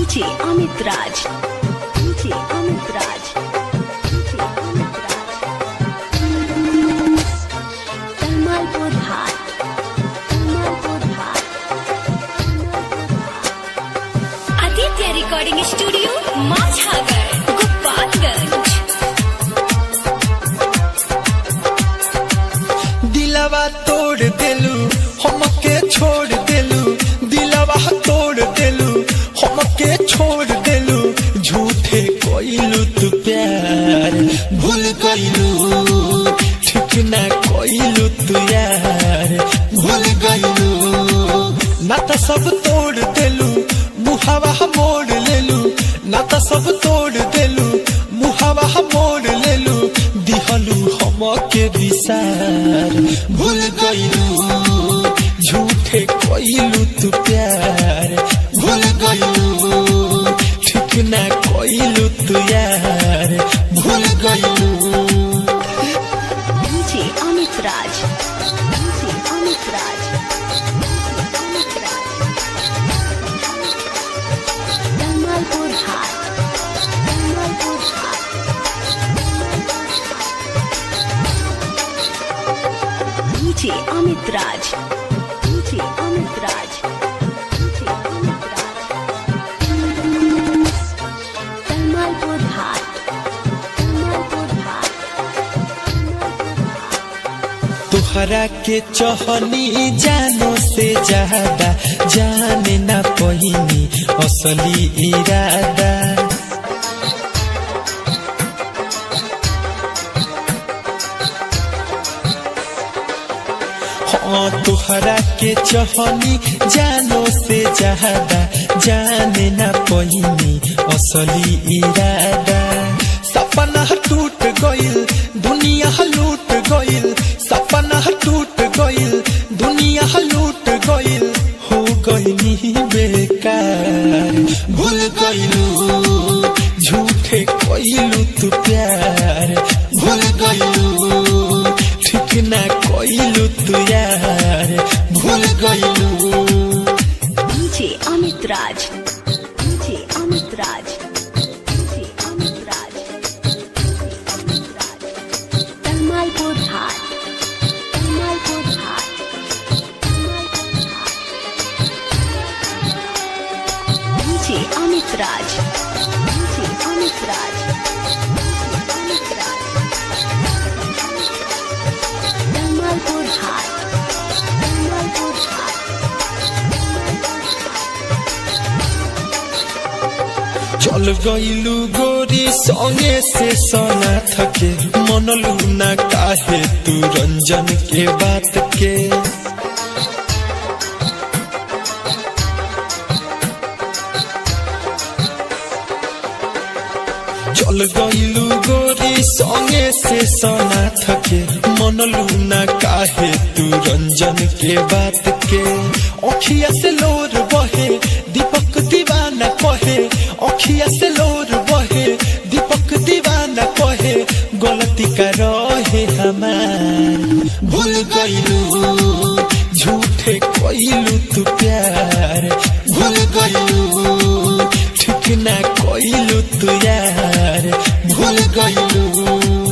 DJ Amit राज, DJ Amit राज, DJ Amit राज। कमालपुर हाट, कमालपुर हाट, Aditya recording studio माझागर Gopalganj. दिलवा तोड़ देलू हमके छोड़ देलू, दिलवा तोड़ देलू हमके छोड़ देलू, झूठे कोइलू तू प्यार भूल गइलू, ठीक ना कोइलू तू यार भूल गइलू। नाता सब तोड़ देलू मुहावा मोड़ लेलू, नाता सब तोड़ देलू मुहावा मोड़ लेलू, दिहलू हमके विसार भूल गइलू, झूठे कोइलू तू प्यार भूल गइलू, ठीक ना कोइलू तू यार भूल गइलू। डीजे अमित राज, डीजे अमित राज, अमित राज। कमालपुर हाट, कमालपुर हाट। डीजे अमित राज, डीजे अमित राज, डीजे अमित राज। कमालपुर हाट, कमालपुर हाट। तुहरा के चहनी जानो से ज्यादा जाने ना पहिनी असली इरादा। हाँ तुहरा के चहनी जानो से ज्यादा जाने ना पहिनी असली इरादा। सपना टूट गइल दुनिया लूट गइल, सपना टूट गइल दुनिया लूट गइल, हो गइनी बेकार भूल गइलू, झूठे कइलू तू प्यार भूल गइलू, ठीक ना कइलू तू यार भूल गइलू। डीजे अमित राज, डीजे अमित राज, डीजे अमित राज, अमित राज। कमालपुर हाट, कमालपुर हाट, कमालपुर हाट। डीजे अमित राज, डीजे अमित राज, अमित राज। कमालपुर हाट, कमालपुर हाट। चल गइलू गोरी संगे से सना थके, मनलू ना काहे तू रंजन के बात के। चल गइलू गोरी संगे से सना थके, मनलू ना काहे तू रंजन के बात के। अखिया से लोर बहे दीपक दीवाना कहे, अखिया से लोर बहे दीपक दीवाना कहे, गलती का रहे हमार भूल गइलू, झूठे कइलू तू प्यार भूल गइलू, ठीक ना कइलू तू यार भूल गइलू।